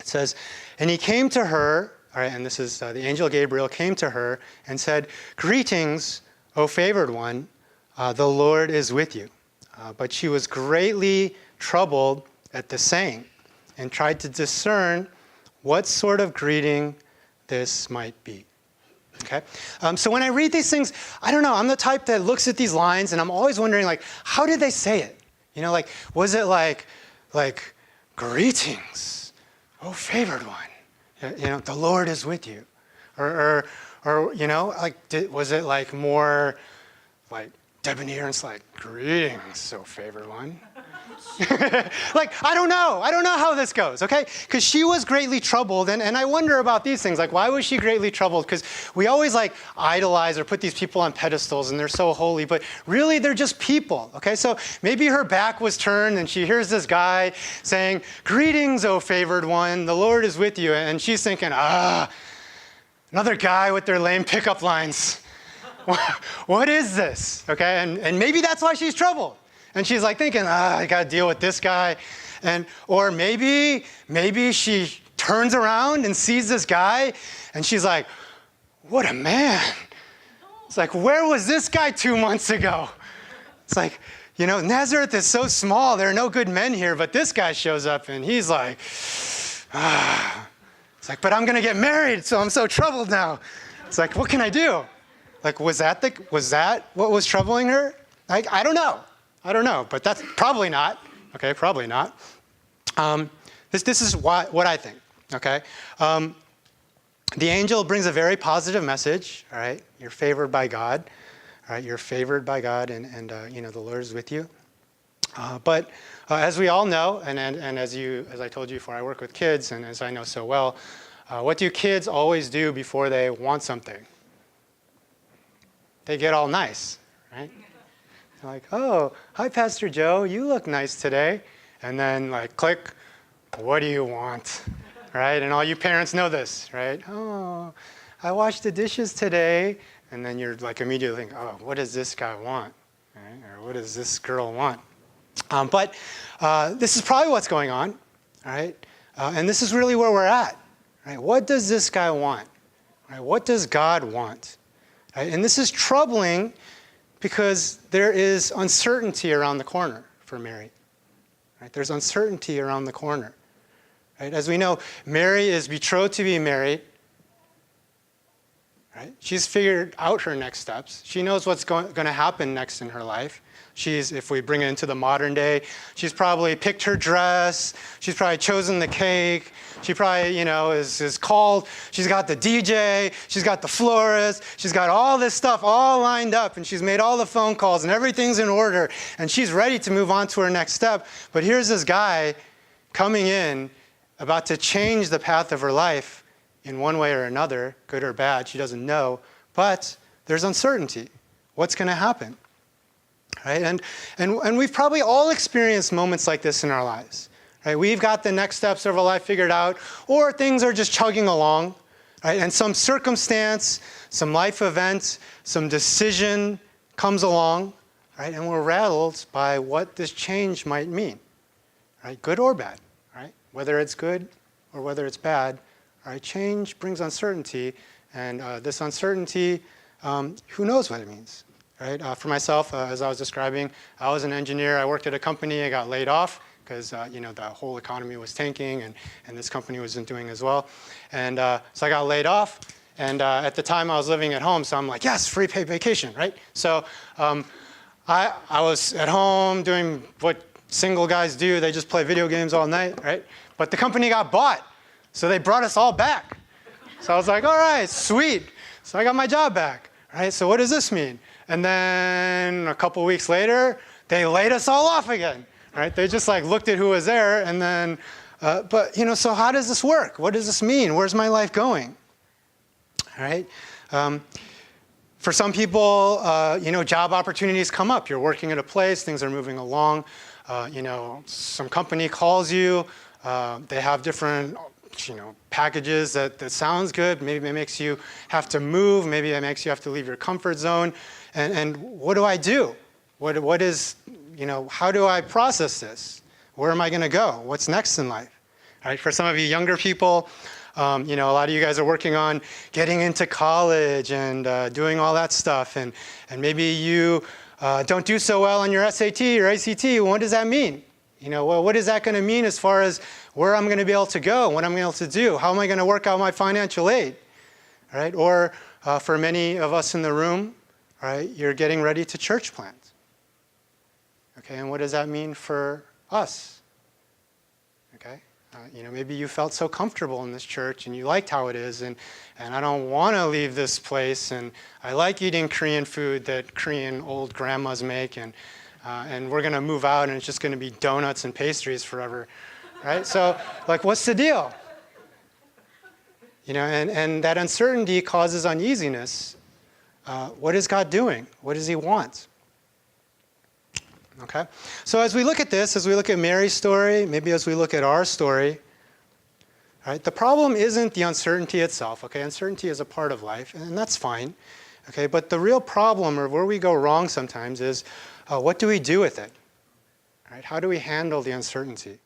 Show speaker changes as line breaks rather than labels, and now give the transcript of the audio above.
It says, and he came to her, all right, and this is the angel Gabriel came to her and said, greetings, O favored one, the Lord is with you. But she was greatly troubled at the saying and tried to discern what sort of greeting this might be. Okay? So when I read these things, I don't know, I'm the type that looks at these lines and I'm always wondering, like, how did they say it? You know, like, was it like greetings, oh favored one, you know, the Lord is with you, or you know, like, was it like more like debonair and it's like greetings, oh favored one? Like, I don't know how this goes, okay? Because she was greatly troubled, and I wonder about these things, like, why was she greatly troubled? Because we always like idolize or put these people on pedestals and they're so holy, but really they're just people, okay? So maybe her back was turned and she hears this guy saying, greetings, O favored one, the Lord is with you, and she's thinking, another guy with their lame pickup lines. What is this, okay? And maybe that's why she's troubled. And she's like thinking, I got to deal with this guy. Or maybe she turns around and sees this guy and she's like, what a man. It's like, where was this guy 2 months ago? It's like, you know, Nazareth is so small. There are no good men here. But this guy shows up and he's like, It's like, but I'm going to get married, so I'm so troubled now. It's like, what can I do? Like, was that what was troubling her? Like, I don't know, but that's probably not. Okay, probably not. This is what I think. Okay, the angel brings a very positive message. All right, you're favored by God. All right, you're favored by God, and you know the Lord is with you. But as we all know, and as I told you before, I work with kids, and as I know so well, what do kids always do before they want something? They get all nice, right? Like, oh, hi, Pastor Joe, you look nice today. And then, like, click, what do you want, right? And all you parents know this, right? Oh, I washed the dishes today. And then you're, like, immediately thinking, oh, what does this guy want, right? Or what does this girl want? But this is probably what's going on, right? And this is really where we're at, right? What does this guy want, right? What does God want? Right? And this is troubling because there is uncertainty around the corner for Mary. Right? There's uncertainty around the corner. Right? As we know, Mary is betrothed to be married. Right? She's figured out her next steps. She knows what's going to happen next in her life. If we bring it into the modern day, she's probably picked her dress. She's probably chosen the cake. She probably, you know, is called. She's got the DJ. She's got the florist. She's got all this stuff all lined up, and she's made all the phone calls, and everything's in order, and she's ready to move on to her next step. But here's this guy coming in, about to change the path of her life in one way or another, good or bad. She doesn't know, but there's uncertainty. What's going to happen? Right? And we've probably all experienced moments like this in our lives. Right? We've got the next steps of our life figured out, or things are just chugging along. Right? And some circumstance, some life event, some decision comes along, right? And we're rattled by what this change might mean. Right? Good or bad. Right? Whether it's good or whether it's bad. Right? Change brings uncertainty, and this uncertainty, who knows what it means? Right? For myself, as I was describing, I was an engineer. I worked at a company. I got laid off because you know, the whole economy was tanking, and this company wasn't doing as well. And so I got laid off. And at the time, I was living at home, so I'm like, yes, free paid vacation, right? So I was at home doing what single guys do. They just play video games all night, right? But the company got bought, so they brought us all back. So I was like, all right, sweet. So I got my job back, right? So what does this mean? And then a couple weeks later, they laid us all off again, right? They just like looked at who was there, and then, but you know, so how does this work? What does this mean? Where's my life going? All right. For some people, you know, job opportunities come up. You're working at a place, things are moving along. You know, some company calls you. They have different, you know, packages that sounds good. Maybe it makes you have to move. Maybe it makes you have to leave your comfort zone. And what do I do? What is, you know, how do I process this? Where am I going to go? What's next in life? Right? For some of you younger people, a lot of you guys are working on getting into college and doing all that stuff, and maybe you don't do so well on your SAT or ACT. What does that mean? Well, what is that going to mean as far as where I'm going to be able to go, what I'm going to be able to do, how am I going to work out my financial aid, right? Or for many of us in the room, right, you're getting ready to church plant. Okay, and what does that mean for us? Okay, maybe you felt so comfortable in this church and you liked how it is, and I don't want to leave this place, and I like eating Korean food that Korean old grandmas make, and we're going to move out and it's just going to be donuts and pastries forever, right? So, what's the deal? And that uncertainty causes uneasiness. What is God doing? What does he want? Okay? So as we look at this, as we look at Mary's story, maybe as we look at our story, right, the problem isn't the uncertainty itself. Okay? Uncertainty is a part of life, and that's fine. Okay? But the real problem, or where we go wrong sometimes, is what do we do with it? Right? How do we handle the uncertainty?